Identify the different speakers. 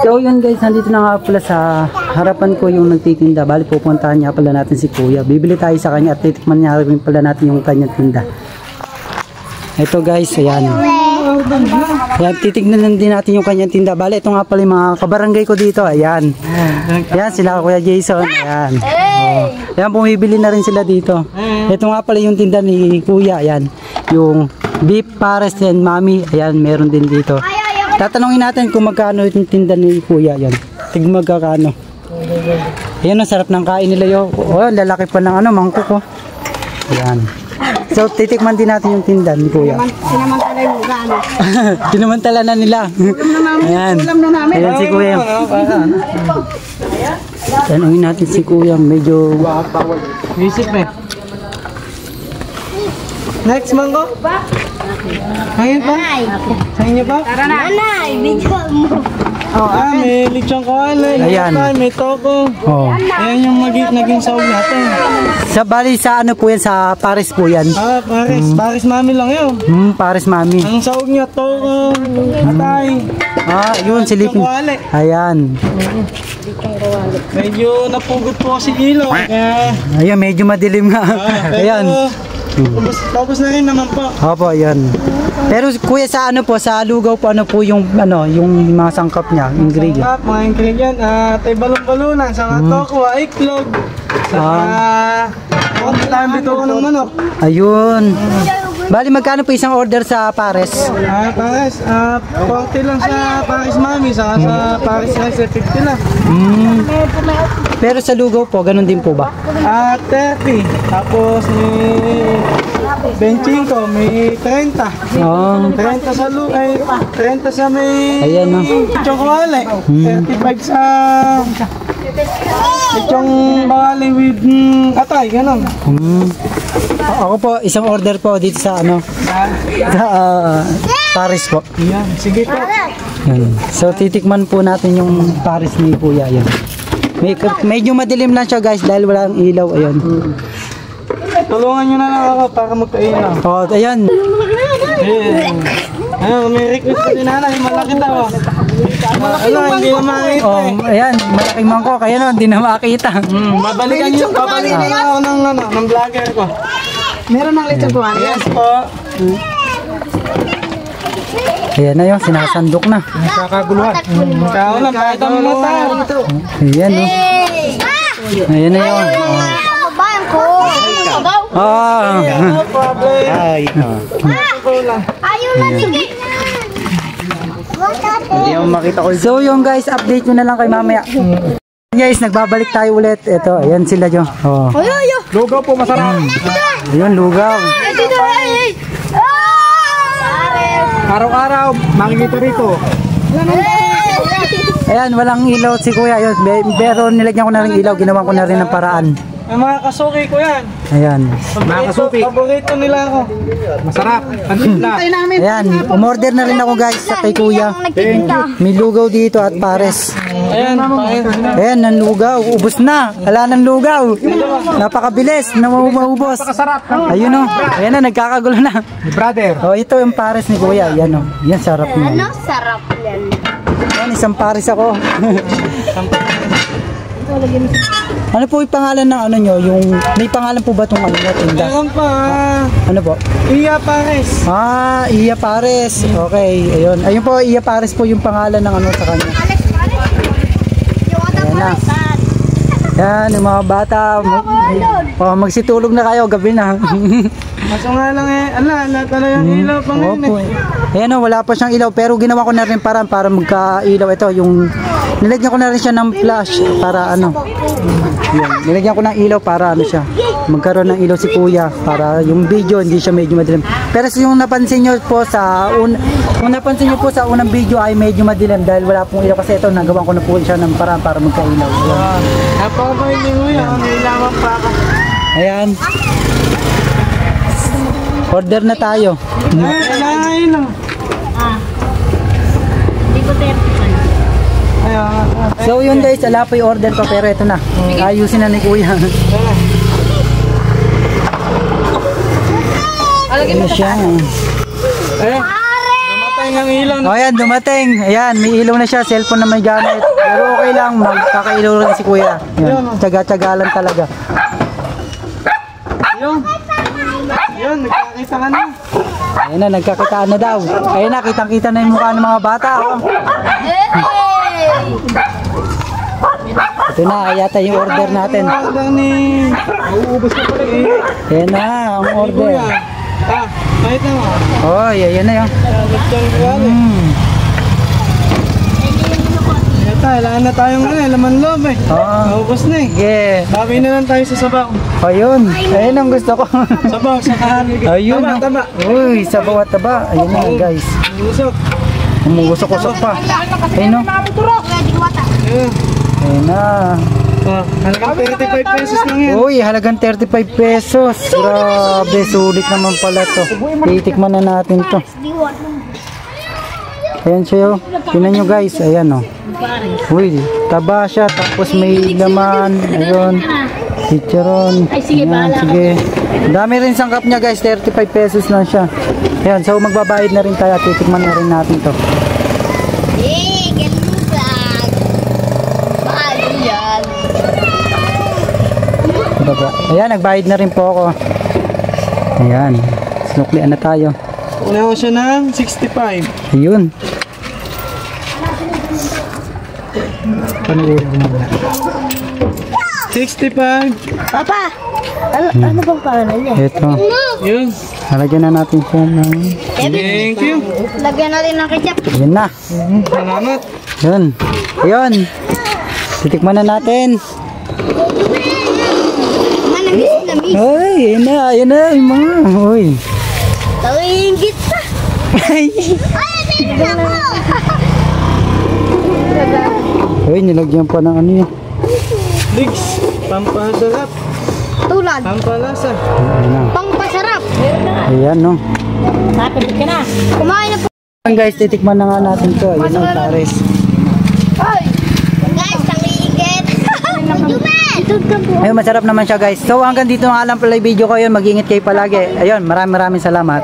Speaker 1: So yun guys, nandito na nga pala sa harapan ko yung nagtitinda. Bali pupuntahan niya pala natin si Kuya. Bibili tayo sa kanya at titikman niya rin pala natin yung kanyang tinda. Ito guys, ayan. Ayan, titignan din natin yung kanyang tinda. Bali, ito nga pala yung mga kabarangay ko dito. Ayan. Ayan sila Kuya Jason. Ayan. Oh. Ayan, bumibili na rin sila dito. Ito nga pala yung tinda ni Kuya. Ayan. Yung beef pares and mami. Ayan, meron din dito. Tatanungin natin kung magkano yung tinda ni Kuya. Yan. Tig magkakano. Ayan, ang sarap ng kain nila yun. Oh, lalaki pa ng mangkok ko. Ayan. So, titikman din natin yung tinda ni Kuya.
Speaker 2: Sinamantala yung gano.
Speaker 1: Sinamantala na nila. Ayan. Ayan si Kuya. Tanungin natin si Kuya. Medyo...
Speaker 3: Isip eh. Next mangko? Ngayon pa? Sa inyo pa?
Speaker 2: Tara na. Nanay, video mo.
Speaker 3: May lechon kawali.
Speaker 1: Ayan.
Speaker 3: May toko.
Speaker 1: Oh.
Speaker 3: Ayan yung naging sahog natin.
Speaker 1: Sa bali sa ano po yan? Sa Paris po yan?
Speaker 3: Paris. Paris mami lang yun.
Speaker 1: Paris mami.
Speaker 3: Ang sahog niya, toko, atay.
Speaker 1: Yun, silipin.
Speaker 3: Kawali.
Speaker 1: Ayan.
Speaker 3: Medyo napugot po si ilaw. Kaya...
Speaker 1: Ayan, medyo madilim nga. Ayan.
Speaker 3: Tapos na rin naman po.
Speaker 1: Opo, ayan. Pero Kuya, sa ano po, sa lugaw po, ano po yung yung mga sangkap niya, ingredient?
Speaker 3: Sangkap, mga ingredient, tay balon-balunan, sa toko, iklog, sa dito ko ng manok.
Speaker 1: Ayun. Bali, magkano po isang order sa Pares?
Speaker 3: Pares, 40 lang sa Paris mami, sa Paris rice 50 lang.
Speaker 1: Pero sa lugaw po, ganun din po ba?
Speaker 3: 30, tapos may 25, may 30. 30 sa lugaw, 30 sa may chocolate, 35 sa lechong bali with atay, ganun. Ako
Speaker 1: po, isang order po dito sa sa Paris po.
Speaker 3: Yan, sige po.
Speaker 1: Yan. So titikman po natin yung Paris ni Kuya. Yan. Medyo madilim lang siya guys dahil walang ilaw. Ayan.
Speaker 3: Tulungan nyo na lang ako para magkailaw.
Speaker 1: Ayan.
Speaker 3: May request ko din nanay, malaki daw. Hindi na makita
Speaker 1: ayan, malaking mangkok. Kaya hindi na makita.
Speaker 3: Babalikan nyo ako ng vlogger ko.
Speaker 2: Meron ng lechon po.
Speaker 3: Yes po.
Speaker 1: Ayan na yun, sinasandok na.
Speaker 3: Nakakaguluhan. Ikaw lang, kahit ang mga tao.
Speaker 1: Ayan o. Ayan na yun.
Speaker 2: Kabayan ko.
Speaker 3: No problem.
Speaker 2: Ayaw na sige.
Speaker 1: Hindi ako makita ko. So yung guys, update nyo na lang kay mamaya. Guys, nagbabalik tayo ulit. Ito, ayan sila dyan.
Speaker 3: Lugaw po, masarap.
Speaker 1: Ayun, lugaw.
Speaker 3: Araw-araw, makikita rito.
Speaker 1: Ayan, walang ilaw si Kuya. Ayun, pero nilagyan ko na rin ilaw. Ginawa ko na rin ng paraan.
Speaker 3: May mga kasuki ko yan.
Speaker 1: Ayan.
Speaker 3: Mga kasuki. Paborito nila ako. Masarap. Pantipla.
Speaker 1: Ayan, umorder na rin ako guys sa kay Kuya. May lugaw dito at pares.
Speaker 3: Ayan.
Speaker 1: Ayan, ng lugaw. Ubus na. Wala ng lugaw. Napakabilis. Maubos. Ayun o. Ayan na, nagkakagulo na.
Speaker 3: Brother.
Speaker 1: Ito yung pares ni Kuya. Ayan o. Yan, sarap na.
Speaker 2: Ano? Sarap yan.
Speaker 1: Ayan, isang pares ako. Ano po yung pangalan ng nyo? May pangalan po ba itong tinda?
Speaker 3: Meron pa.
Speaker 1: Ano po?
Speaker 3: Iya Pares.
Speaker 1: Iya Pares. Okay, ayun. Ayun po, Iya Pares po yung pangalan ng sa kanya. Ayan na. Yan, yung mga bata. Magsitulog na kayo, gabi na.
Speaker 3: Maso nga lang ala talagang ilaw pa ngayon
Speaker 1: Ayan o, wala pa siyang ilaw. Pero ginawa ko na rin para magka-ilaw. Ito, nilagyan ko na rin siya ng flash para Yan, nilagyan ko ng ilaw para siya. Magkaroon ng ilaw si Kuya para yung video hindi siya medyo madilim. Pero yung napansin nyo po sa unang video ay medyo madilim dahil wala pong ilaw kasi ito nagawa ko na po siya ng paraan para magka-ilaw.
Speaker 3: Napakabay ni Kuya, may lamang pa ka.
Speaker 1: Ayan. Order na tayo.
Speaker 3: Ayun lang.
Speaker 2: Hindi ko
Speaker 1: So yun guys, ala po yung order ko pero ito na. Ayusin na ni Kuya. Ano siya?
Speaker 3: Namatay dumating ang ilaw.
Speaker 1: O ayan, dumating. Ayan, may ilaw na siya. Cellphone na may gamit. Pero okay lang, magkakailaw rin si kuya. Ayan, tsaga-tsaga lang talaga.
Speaker 3: Yun. Yun, nagkakita ka na.
Speaker 1: Ayan na, nagkakitaan na daw. Ayan na, kitang-kita na yung mukha ng mga bata. Oh. Ito na, yata yung order natin.
Speaker 3: Nauubos na pala eh.
Speaker 1: Ayan na, ang order.
Speaker 3: Ah, kahit na mo.
Speaker 1: Oh, ayan na yun.
Speaker 3: Kailangan na tayong laman loob eh.
Speaker 1: Oo.
Speaker 3: Naubos na eh.
Speaker 1: Sige.
Speaker 3: Bawi na lang tayo sa sabaw.
Speaker 1: Ayun. Ayun ang gusto ko.
Speaker 3: Sabaw, sa kahari.
Speaker 1: Ayun.
Speaker 3: Taba, taba.
Speaker 1: Uy, sabaw at taba. Ayun na guys.
Speaker 3: Usok.
Speaker 1: Umugusok-usok pa. Ayun no.
Speaker 3: Ayun.
Speaker 1: Ayun na.
Speaker 3: Oh, halagang 35 pesos lang yan.
Speaker 1: Uy, halagang 35 pesos. Grabe, sulit naman pala to. Titikman na natin to. Ayan siya. Tingnan nyo guys. Ayan o. Uy, taba siya. Tapos may laman. Ayun. Chicharon. Ayan, sige. Dami rin sangkap niya guys. 35 pesos lang siya. Ayan, so magbabayad na rin tayo. Titikman na rin natin to. Ayan, nagbayad na rin po ako. Ayan. Sinuklian na tayo.
Speaker 3: Una ko siya ng 65.
Speaker 1: Ayun. Panuwi mo muna.
Speaker 3: 65.
Speaker 2: Papa, ano bang pangalan niya?
Speaker 1: Ito.
Speaker 3: Yun.
Speaker 1: Halagyan na natin siya ng...
Speaker 3: Thank you.
Speaker 2: Lagyan natin ng ketchup.
Speaker 1: Ayan na.
Speaker 3: Salamat.
Speaker 1: Yun. Ayun. Titikman na natin.
Speaker 2: Namis.
Speaker 1: Ay, ayan na. Ayan na. Yung mga. Uy.
Speaker 2: Tawingit pa.
Speaker 1: Ay.
Speaker 2: Tingnan mo.
Speaker 1: Uy, nilagyan pa ng ano yun.
Speaker 3: Ligs. Pampasarap.
Speaker 2: Tulad.
Speaker 3: Pampalasa.
Speaker 1: Ayan na.
Speaker 2: Pangpasarap.
Speaker 1: Ayan no.
Speaker 2: Kapit ka na. Kumain na po.
Speaker 1: Ayan guys, titikman na nga natin to. Ayan ang pares.
Speaker 2: Hoy. Guys, tawingit.
Speaker 1: Ayun, masarap naman siya guys. So hanggang dito nga lang pala yung video ko yun. Mag-ingat kayo palagi. Ayun, maraming salamat.